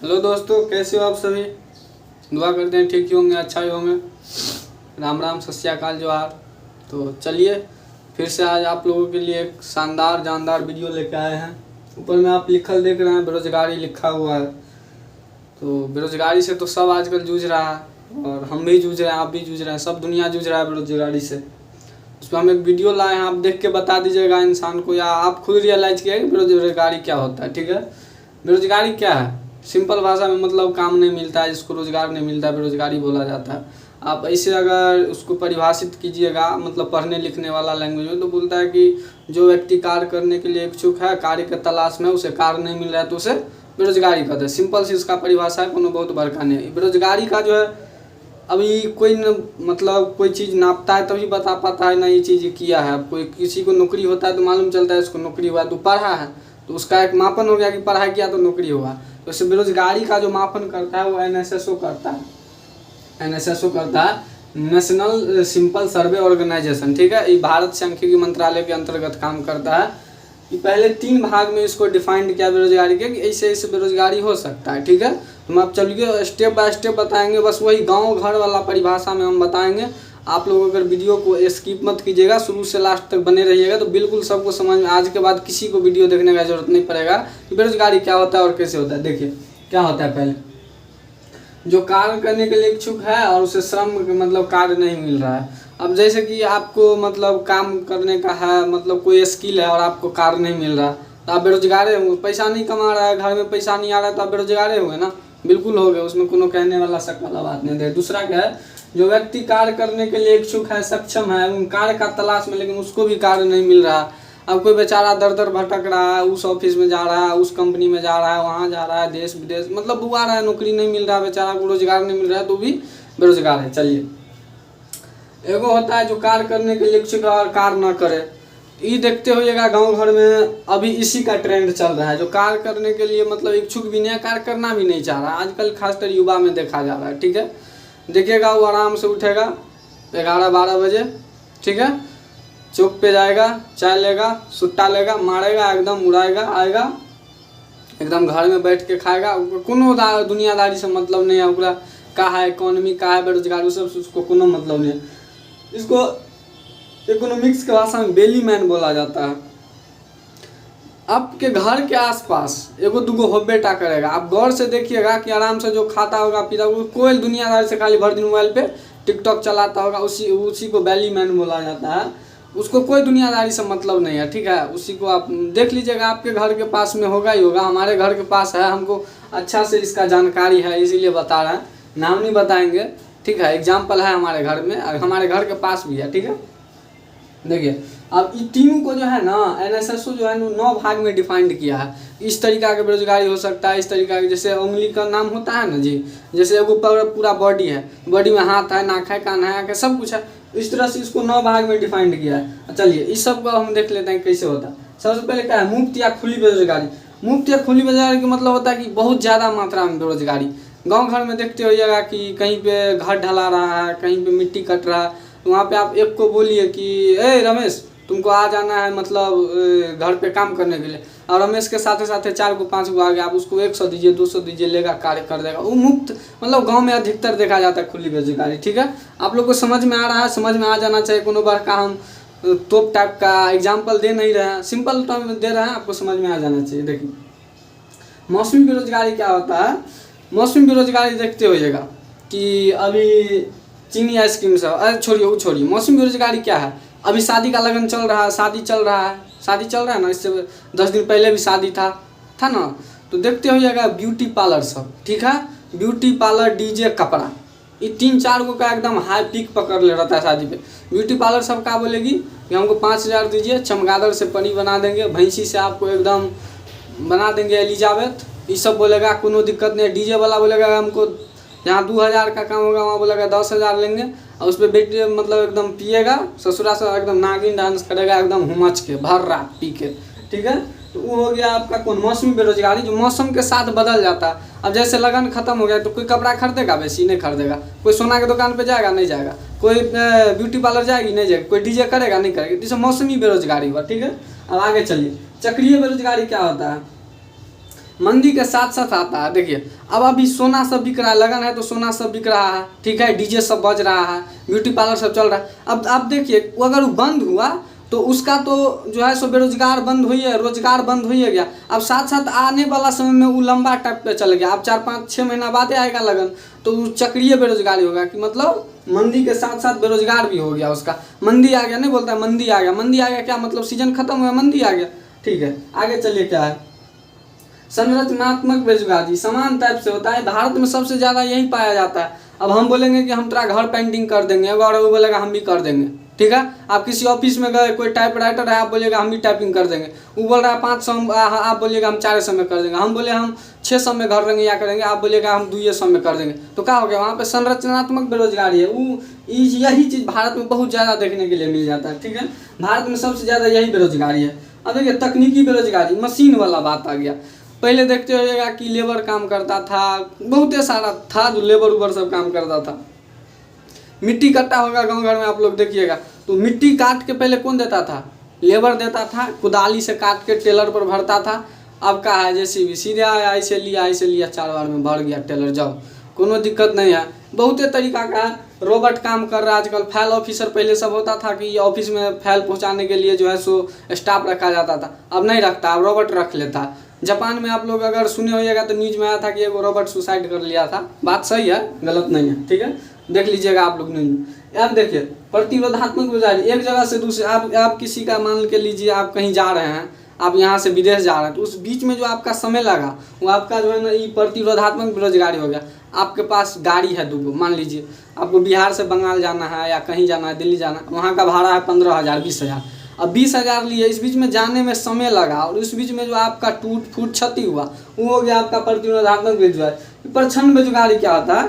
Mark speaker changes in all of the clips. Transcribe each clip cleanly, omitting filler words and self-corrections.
Speaker 1: Hello दोस्तों, कैसे हो आप सभी। दुआ करते हैं ठीक ही होंगे, अच्छा ही होंगे। राम राम, सत श्री अकाल, जोहार। तो चलिए फिर से आज आप लोगों के लिए एक शानदार जानदार वीडियो लेकर आए हैं। ऊपर में आप लिखल देख रहे हैं, बेरोजगारी लिखा हुआ है। तो बेरोजगारी से तो सब आजकल जूझ रहा है, और हम भी जूझ रहे हैं, आप भी जूझ रहे हैं, सब दुनिया जूझ रहा है बेरोजगारी से। उस पर हम एक वीडियो लाए हैं, आप देख के बता दीजिएगा इंसान को, या आप खुद रियलाइज किया कि बेरोजगारी क्या होता है। ठीक है, बेरोजगारी क्या है? सिंपल भाषा में मतलब काम नहीं मिलता है, जिसको रोजगार नहीं मिलता है, बेरोजगारी बोला जाता है। आप ऐसे अगर उसको परिभाषित कीजिएगा, मतलब पढ़ने लिखने वाला लैंग्वेज में, तो बोलता है कि जो व्यक्ति कार्य करने के लिए इच्छुक है, कार्य के तलाश में, उसे कार्य नहीं मिल रहा है तो उसे बेरोजगारी कहते हैं। सिंपल सी इसका परिभाषा है, कोनो बहुत बड़का नहीं है। बेरोजगारी का जो है, अभी कोई मतलब कोई चीज़ नापता है तभी बता पाता है ना ये चीज़ किया है। कोई किसी को नौकरी होता है तो मालूम चलता है इसको नौकरी हुआ, तो पढ़ा है तो उसका एक मापन हो गया कि पढ़ाई किया तो नौकरी हुआ। तो इसे बेरोजगारी का जो मापन करता है वो एनएसएसओ करता है। एनएसएसओ करता है, नेशनल सिंपल सर्वे ऑर्गेनाइजेशन। ठीक है, ये भारत सांख्यिकी मंत्रालय के अंतर्गत काम करता है। ये पहले 3 भाग में इसको डिफाइंड किया बेरोजगारी के, कि ऐसे ऐसे बेरोजगारी हो सकता है। ठीक है, हम आप चलिए स्टेप बाय स्टेप बताएंगे, बस वही गांव घर वाला परिभाषा में हम बताएंगे। आप लोग अगर वीडियो को स्किप मत कीजिएगा, शुरू से लास्ट तक बने रहिएगा, तो बिल्कुल सबको समझ में, आज के बाद किसी को वीडियो देखने का जरूरत नहीं पड़ेगा कि बेरोजगारी क्या होता है और कैसे होता है। देखिए क्या होता है, पहले जो कार्य करने के लिए इच्छुक है और उसे श्रम मतलब कार्य नहीं मिल रहा है। अब जैसे कि आपको मतलब काम करने का है, मतलब कोई स्किल है और आपको कार्य नहीं मिल रहा, तो आप बेरोजगार होंगे। पैसा नहीं कमा रहा है, घर में पैसा नहीं आ रहा है, तो आप बेरोजगार होंगे ना, बिल्कुल हो गए, उसमें कोनो कहने वाला शक वाला बात नहीं है। दूसरा क्या है, जो व्यक्ति कार्य करने के लिए इच्छुक है, सक्षम है, कार्य का तलाश में, लेकिन उसको भी कार्य नहीं मिल रहा। अब कोई बेचारा दर दर भटक रहा है, उस ऑफिस में जा रहा है, उस कंपनी में जा रहा है, वहाँ जा रहा है, देश विदेश मतलब बुआ रहा है, नौकरी नहीं मिल रहा, बेचारा को रोजगार नहीं मिल रहा है, तो भी बेरोजगार है। चलिए, एगो होता है जो कार्य करने के लिए इच्छुक है और कार्य ना करे। ये देखते होइएगा गांव घर में अभी इसी का ट्रेंड चल रहा है, जो कार्य करने के लिए मतलब इच्छुक भी नहीं है, कार्य करना भी नहीं चाह रहा आजकल, खासकर युवा में देखा जा रहा है। ठीक है, देखिएगा वो आराम से उठेगा 11-12 बजे, ठीक है, चौक पे जाएगा, चाय लेगा, सुट्टा लेगा, मारेगा, एकदम उड़ाएगा, आएगा एकदम घर में बैठ के खाएगा। कोनो दुनियादारी से मतलब नहीं है ओकरा, का है इकोनॉमी, का है बेरोजगारी, सब उसको कोनो मतलब नहीं है। इसको इकोनॉमिक्स की भाषा में बेली मैन बोला जाता है। आपके घर के आसपास एगो दूगो होबेटा करेगा, आप गौर से देखिएगा कि आराम से जो खाता होगा पीता होगा, कोई दुनियादारी से खाली भर दिन मोबाइल पे टिकटॉक चलाता होगा, उसी को बेली मैन बोला जाता है। उसको कोई दुनियादारी से मतलब नहीं है। ठीक है, उसी को आप देख लीजिएगा, आपके घर के पास में होगा ही होगा। हमारे घर के पास है, हमको अच्छा से इसका जानकारी है, इसीलिए बता रहे हैं, नाम नहीं बताएंगे। ठीक है, एग्जाम्पल है हमारे घर में, हमारे घर के पास भी है। ठीक है, देखिए अब ये तीनों को जो है ना, एनएसएसओ जो है 9 भाग में डिफाइंड किया है। इस तरीका के बेरोजगारी हो सकता है, इस तरीका के, जैसे उंगली का नाम होता है ना जी, जैसे एगो पूरा बॉडी है, बॉडी में हाथ है, नाक है, कान है, आँख है, सब कुछ है। इस तरह से इसको 9 भाग में डिफाइंड किया है। चलिए इस सब को हम देख लेते हैं कैसे होता है। सबसे पहले क्या है, मुफ्त या खुली बेरोजगारी। मुफ्त या खुली बेरोजगारी का मतलब होता है कि बहुत ज़्यादा मात्रा में बेरोजगारी। गाँव घर में देखते होइएगा कि कहीं पे घर ढला रहा है, कहीं पे मिट्टी कट रहा है, तो वहाँ पे आप एक को बोलिए कि ए रमेश, तुमको आ जाना है मतलब घर पे काम करने के लिए, और रमेश के साथ साथ 4 को 5 को आ गया, आप उसको 100 दीजिए, 200 दीजिए, लेगा, कार्य कर देगा। वो मुफ्त मतलब गांव में अधिकतर देखा जाता है खुली बेरोजगारी। ठीक है, आप लोग को समझ में आ रहा है, समझ में आ जाना चाहिए। कोनो बार का हम तोप टाइप का एग्जाम्पल दे नहीं रहे हैं, सिंपल टर्म में दे रहे हैं, आपको समझ में आ जाना चाहिए। देखिए मौसमी बेरोजगारी क्या होता है। मौसमी बेरोजगारी देखते होइएगा कि अभी चीनी आइसक्रीम सब, अरे छोड़िए वो छोड़िए, मौसमी बेरोजगारी क्या है। अभी शादी का लगन चल रहा है, शादी चल रहा है ना, इससे 10 दिन पहले भी शादी था ना, तो देखते होइएगा ब्यूटी पार्लर सब। ठीक है, ब्यूटी पार्लर, डीजे, कपड़ा, ये 3-4 को का एकदम हाई पीक पकड़ ले रहता है शादी पे। ब्यूटी पार्लर सब का बोलेगी कि हमको 5000 दीजिए, चमगादड़ से पनी बना देंगे, भैंसी से आपको एकदम बना देंगे एलिजाबेथ, ये सब बोलेगा, कोनो दिक्कत नहीं। डीजे वाला बोलेगा हमको जहाँ 2000 का काम होगा वहाँ बोलेगा 10,000 लेंगे, और उस पर बेटी मतलब एकदम पिएगा, ससुरा से एकदम नागिन डांस करेगा, एकदम हुमच के भर रात पी के। ठीक है, तो वो हो गया आपका कौन, मौसमी बेरोजगारी, जो मौसम के साथ बदल जाता है। अब जैसे लगन खत्म हो गया तो कोई कपड़ा खरीदेगा, वैसी नहीं खरीदेगा। कोई सोना के दुकान पे जाएगा, नहीं जाएगा। कोई ब्यूटी पार्लर जाएगी, नहीं जाएगी। कोई डीजे करेगा, नहीं करेगी। जैसे मौसमी बेरोजगारी हुआ। ठीक है, अब आगे चलिए, चक्रीय बेरोजगारी क्या होता है। मंदी के साथ साथ आता है। देखिए अब अभी सोना सब बिक रहा है, लगन है तो सोना सब बिक रहा है, ठीक है, डीजे सब बज रहा है, ब्यूटी पार्लर सब चल रहा है। अब आप देखिए वो अगर बंद हुआ तो उसका तो जो है सो बेरोजगार बंद हुई है, रोजगार बंद हुई है गया। अब साथ साथ आने वाला समय में वो लंबा टाइप पे चल गया। अब 4-5-6 महीना बाद आएगा लगन तो वो चक्रीय बेरोजगारी होगा कि मतलब मंदी के साथ साथ बेरोजगार भी हो गया उसका। मंदी आ गया, नहीं बोलता मंदी आ गया। मंदी आ गया क्या मतलब सीजन खत्म हुआ, मंदी आ गया। ठीक है, आगे चलिए क्या है। संरचनात्मक बेरोजगारी समान टाइप से होता है, भारत में सबसे ज़्यादा यही पाया जाता है। अब हम बोलेंगे कि हम तेरा घर पेंटिंग कर देंगे, और वो बोलेगा हम भी कर देंगे, ठीक है। आप किसी ऑफिस में गए, कोई टाइप राइटर है, आप बोलिएगा हम भी टाइपिंग कर देंगे, वो बोल रहा है 500, आप बोलिएगा हम 400 में कर देंगे। हम बोले हम 600 में घर रंगे या करेंगे, आप बोलिएगा हम 200 में कर देंगे। तो क्या हो गया, वहाँ पे संरचनात्मक बेरोजगारी है। वो यही चीज़ भारत में बहुत ज़्यादा देखने के लिए मिल जाता है, ठीक है। भारत में सबसे ज़्यादा यही बेरोजगारी है। अब देखिए तकनीकी बेरोजगारी, मशीन वाला बात आ गया। पहले देखते होइएगा कि लेबर काम करता था, बहुत सारा था जो लेबर उबर सब काम करता था। मिट्टी कट्टा होगा गांव घर में, आप लोग देखिएगा तो मिट्टी काट के पहले कौन देता था, लेबर देता था, कुदाली से काट के टेलर पर भरता था। अब का है जेसीबी, सीधे आया ऐसे लिया 4 बार में भर गया टेलर, जाओ, कोनो दिक्कत नहीं है। बहुत तरीका का रोबोट काम कर रहा है आजकल। फाइल ऑफिसर पहले सब होता था कि ऑफिस में फाइल पहुंचाने के लिए जो है सो स्टाफ रखा जाता था, अब नहीं रखता, अब रोबोट रख लेता है। जापान में आप लोग अगर सुने होइएगा तो न्यूज में आया था कि एक रोबोट सुसाइड कर लिया था। बात सही है, गलत नहीं है, ठीक है, देख लीजिएगा आप लोग न्यूज में। अब देखिए प्रतिरोधात्मक बेरोजगारी, एक जगह से दूसरे, आप किसी का मान के लीजिए आप कहीं जा रहे हैं, आप यहाँ से विदेश जा रहे हैं, तो उस बीच में जो आपका समय लगा वो आपका जो है ना ये प्रतिरोधात्मक बेरोजगारी हो गया। आपके पास गाड़ी है 2 मान लीजिए आपको बिहार से बंगाल जाना है या कहीं जाना है, दिल्ली जाना है, वहाँ का भाड़ा है 15,000 20,000। अब 20,000 लिए, इस बीच में जाने में समय लगा और इस बीच में जो आपका टूट फूट क्षति हुआ वो हो गया आपका प्रतिरोधात्मक बेरोजगारी। प्रच्छन्न बेरोजगारी क्या होता है,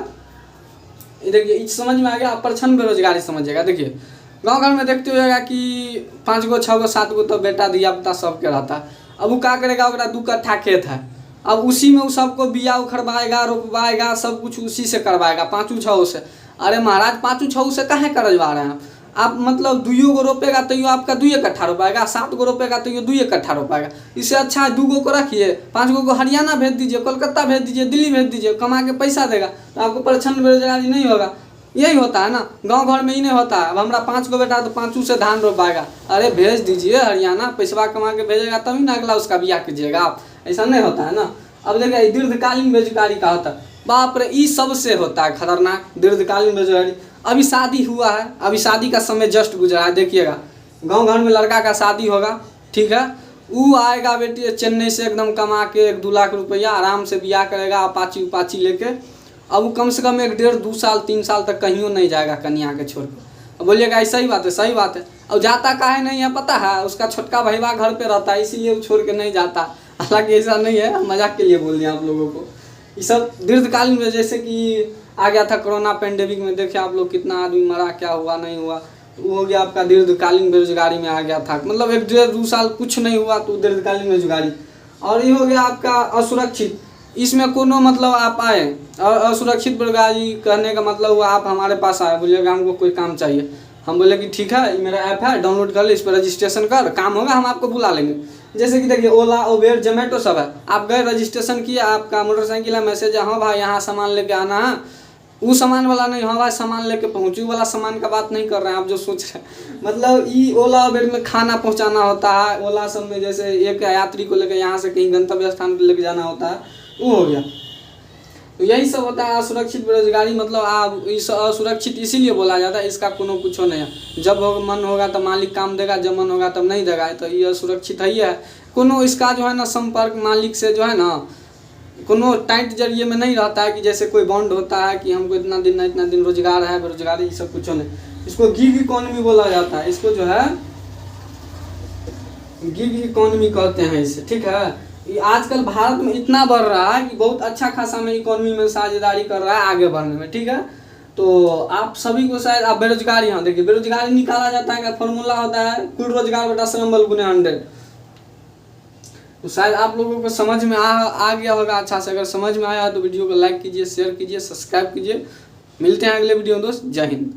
Speaker 1: देखिए समझ में आ गया। प्रच्छन्न बेरोजगारी समझिएगा। देखिए गांव घर में देखते होगा कि 5 गो 6 गो 7 गो तो बेटा दिया पुता सबके रहता है। अब वो क्या करेगा, ओकरा 2 कट्ठा खेत है, अब उसी में वो सबको बिया उखड़वाएगा, रोपवाएगा, सब कुछ उसी से करवाएगा 5-6 से। अरे महाराज 5-6 से काहे करवा रहे हैं आप, मतलब 2 गो रोपेगा तो आपका 2 कट्ठा रोपाएगा, 7 गो रोपेगा तो 2 कट्ठा रोपाएगा। इससे अच्छा 2 गो को रखिए, 5 गो को हरियाणा भेज दीजिए, कोलकाता भेज दीजिए, दिल्ली भेज दीजिए, कमा के पैसा देगा तो आपको प्रच्छन्न बेरोजगारी नहीं होगा। यही होता है ना, गांव घर में ही नहीं होता है। अब हमारा 5 गो बेटा तो 5 से धान रोपाएगा, अरे भेज दीजिए हरियाणा, पैसा कमा के भेजेगा तभी ना अगला उसका बियाह कीजिएगा आप, ऐसा नहीं होता है ना। अब देखिए दीर्घकालीन बेरोजगारी का होता है, बाप रे ई सबसे होता है खतरनाक दीर्घकालीन बेरोजगारी। अभी शादी हुआ है, अभी शादी का समय जस्ट गुजरा है, देखिएगा गांव घर में लड़का का शादी होगा, ठीक है, वो आएगा बेटी चेन्नई से एकदम कमा के 1-2 लाख रुपया, आराम से ब्याह करेगा अपाची उपाची लेके। अब वो कम से कम 1-1.5-2 साल 3 साल तक कहीं नहीं जाएगा कन्या के छोड़ के। अब बोलिएगा ऐसा ही बात है, सही बात है। अब जाता काहे नहीं है पता है, उसका छोटका भैया घर पे रहता है इसीलिए वो छोड़ के नहीं जाता। हालांकि ऐसा नहीं है, मजाक के लिए बोल दिया आप लोगों को। ये सब दीर्घकालीन में, जैसे कि आ गया था कोरोना पेंडेमिक में, देखिए आप लोग कितना आदमी मरा, क्या हुआ नहीं हुआ, वो हो गया आपका दीर्घकालीन बेरोजगारी में आ गया था। मतलब 1-1.5-2 साल कुछ नहीं हुआ तो दीर्घकालीन बेरोजगारी। और ये हो गया आपका असुरक्षित, इसमें कोनो मतलब आप आए और असुरक्षित बेरोजगारी कहने का मतलब हुआ आप हमारे पास आए, बोलिएगा हमको कोई काम चाहिए, हम बोले कि ठीक है मेरा ऐप है डाउनलोड कर ले, इस पर रजिस्ट्रेशन कर, काम होगा हम आपको बुला लेंगे। जैसे कि देखिए ओला उबेर जोमेटो सब है, आप गए रजिस्ट्रेशन किया, आपका मोटरसाइकिल है, मैसेज है, हाँ भाई यहाँ सामान लेके आना है, वो सामान वाला नहीं, हाँ भाई सामान लेके पहुँचू वाला सामान का बात नहीं कर रहे हैं आप जो सोच रहे हैं। मतलब ये ओला उबेर में खाना पहुँचाना होता है, ओला सब में जैसे एक यात्री को लेकर यहाँ से कहीं गंतव्य स्थान पर लेके जाना होता है, वो हो गया। तो यही सब होता है असुरक्षित बेरोजगारी। मतलब आप इस असुरक्षित इसीलिए बोला जाता है, इसका कोनो कुछ नहीं है। जब मन होगा तो मालिक काम देगा, जब मन होगा तब नहीं देगा, तो ये असुरक्षित ही है। कोनो इसका जो है ना संपर्क मालिक से जो है ना कोनो टाइट जरिए में नहीं रहता है कि जैसे कोई बॉन्ड होता है कि हमको इतना दिन रोजगार है, बेरोजगारी, ये सब कुछ नहीं। इसको गिग इकोनॉमी बोला जाता है, इसको जो है गिग इकोनॉमी कहते हैं इसे, ठीक है। ये आजकल भारत में इतना बढ़ रहा है कि बहुत अच्छा खासा में इकोनॉमी में साझेदारी कर रहा है आगे बढ़ने में, ठीक है। तो आप सभी को शायद आप बेरोजगारी, यहाँ देखिए बेरोजगारी निकाला जाता है का फॉर्मूला होता है कुल रोजगार बटा श्रम बल गुने 100। तो शायद आप लोगों को समझ में आ गया होगा अच्छा से। अगर समझ में आया तो वीडियो को लाइक कीजिए, शेयर कीजिए, सब्सक्राइब कीजिए। मिलते हैं अगले वीडियो में दोस्त, जय हिंद।